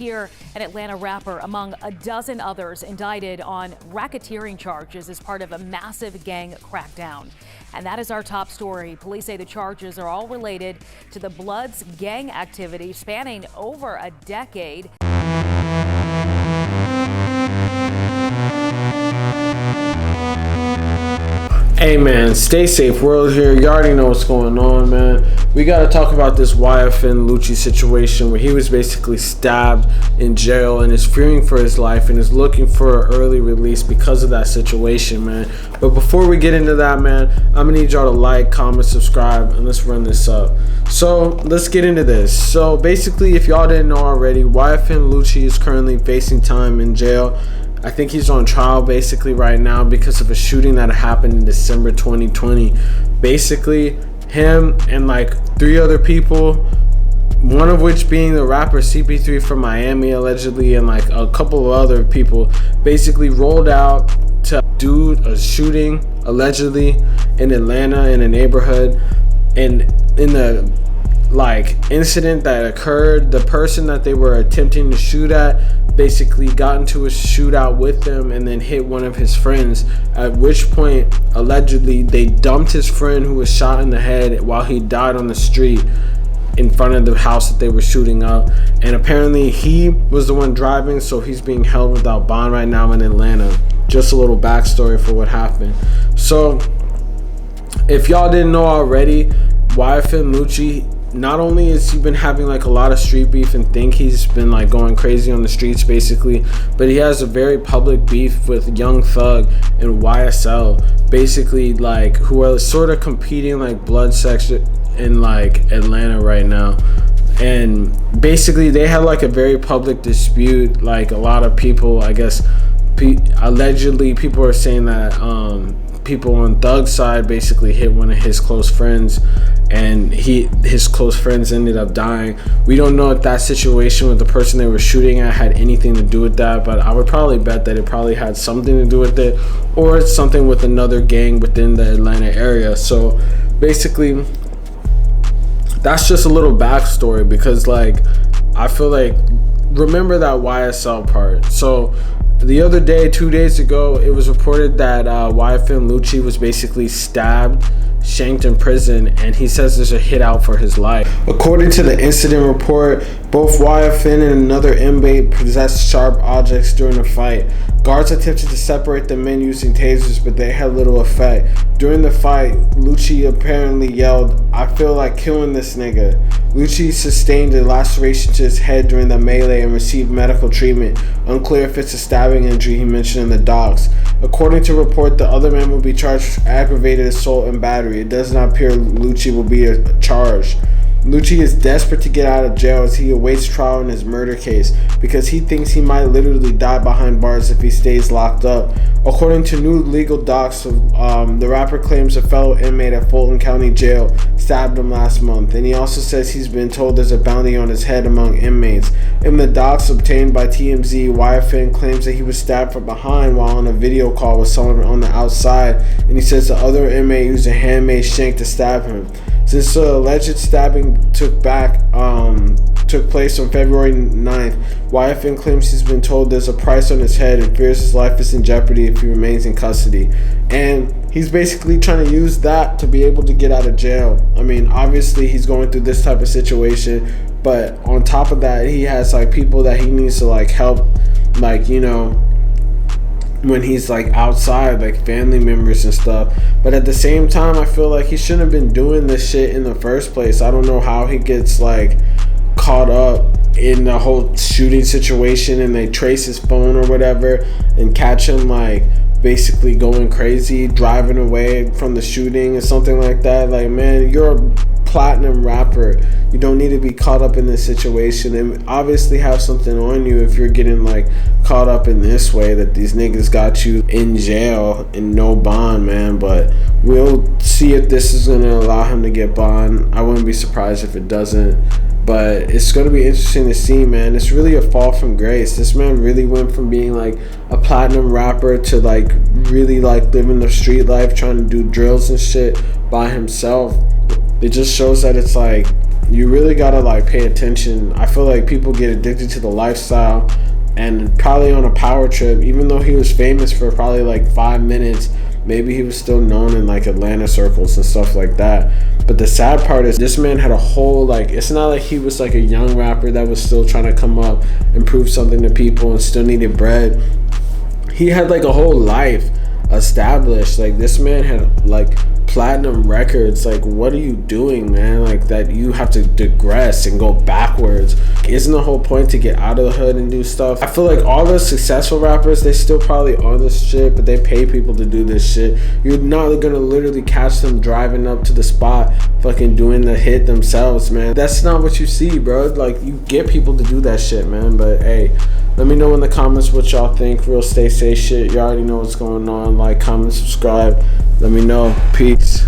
here, an Atlanta rapper among a dozen others indicted on racketeering charges as part of a massive gang crackdown. And that is our top story. Police say the charges are all related to the Bloods gang activity spanning over a decade. Hey man, stay safe world here. You already know what's going on, man. We gotta talk about this YFN LUCCI situation where he was basically stabbed in jail and is fearing for his life and is looking for an early release because of that situation, man. But before we get into that, man, I'm gonna need y'all to like, comment, subscribe, and let's run this up. So let's get into this. So basically, if y'all didn't know already, YFN LUCCI is currently facing time in jail. I think he's on trial basically right now because of a shooting that happened in December 2020. Basically, him and like 3 other people, one of which being the rapper CP3 from Miami allegedly, and like a couple of other people, basically rolled out to do a shooting allegedly in Atlanta in a neighborhood. And in the incident that occurred, the person that they were attempting to shoot at basically got into a shootout with them and then hit one of his friends, at which point allegedly they dumped his friend who was shot in the head while he died on the street in front of the house that they were shooting up. And apparently he was the one driving, so he's being held without bond right now in Atlanta. Just a little backstory for what happened. So if y'all didn't know already, YFN LUCCI, not only has he been having like a lot of street beef and think he's been like going crazy on the streets basically, but he has a very public beef with Young Thug and YSL, basically like who are sort of competing like blood section in like Atlanta right now. And basically they had like a very public dispute. Like a lot of people, I guess allegedly people are saying that people on Thug's side basically hit one of his close friends, and his close friends ended up dying. We don't know if that situation with the person they were shooting at had anything to do with that, but I would probably bet that it probably had something to do with it, or it's something with another gang within the Atlanta area. So basically that's just a little backstory, because like I feel like, remember that YSL part. So the other day, 2 days ago, it was reported that YFN LUCCI was basically stabbed, shanked in prison, and he says there's a hit out for his life. According to the incident report, both YFN and another inmate possessed sharp objects during the fight. Guards attempted to separate the men using tasers, but they had little effect. During the fight, LUCCI apparently yelled, "I feel like killing this nigga." LUCCI sustained a laceration to his head during the melee and received medical treatment. Unclear if it's a stabbing injury he mentioned in the docs. According to report, the other men will be charged for aggravated assault and battery. It does not appear LUCCI will be charged. LUCCI is desperate to get out of jail as he awaits trial in his murder case because he thinks he might literally die behind bars if he stays locked up. According to new legal docs, the rapper claims a fellow inmate at Fulton County Jail stabbed him last month, and he also says he's been told there's a bounty on his head among inmates. In the docs obtained by TMZ, YFN claims that he was stabbed from behind while on a video call with someone on the outside, and he says the other inmate used a handmade shank to stab him. Since the alleged stabbing took place on February 9th, YFN claims he's been told there's a price on his head and fears his life is in jeopardy if he remains in custody. And he's basically trying to use that to be able to get out of jail. I mean, obviously he's going through this type of situation, but on top of that, he has like people that he needs to like help, like, you know, when he's like outside, like family members and stuff. But at the same time, I feel like he shouldn't have been doing this shit in the first place. I don't know how he gets like caught up in the whole shooting situation and they trace his phone or whatever and catch him like basically going crazy, driving away from the shooting or something like that. Like, man, you're a platinum rapper. You don't need to be caught up in this situation, and obviously have something on you if you're getting like caught up in this way, that these niggas got you in jail and no bond, man. But we'll see if this is going to allow him to get bond. I wouldn't be surprised if it doesn't, but it's going to be interesting to see, man. It's really a fall from grace. This man really went from being like a platinum rapper to like really like living the street life, trying to do drills and shit by himself. It just shows that it's like you really gotta like pay attention. I feel like people get addicted to the lifestyle, and probably on a power trip, even though he was famous for probably like 5 minutes, maybe he was still known in like Atlanta circles and stuff like that. But the sad part is this man had a whole, like, it's not like he was like a young rapper that was still trying to come up and prove something to people and still needed bread. He had like a whole life established. Like, this man had like platinum records. Like, what are you doing, man? Like, that you have to digress and go backwards. Isn't the whole point to get out of the hood and do stuff? I feel like all the successful rappers, they still probably on this shit, but they pay people to do this shit. You're not gonna literally catch them driving up to the spot fucking doing the hit themselves, man. That's not what you see, bro. Like, you get people to do that shit, man. But hey, let me know in the comments what y'all think. Real stay safe shit. You already know what's going on. Like, comment, subscribe. Let me know. Peace.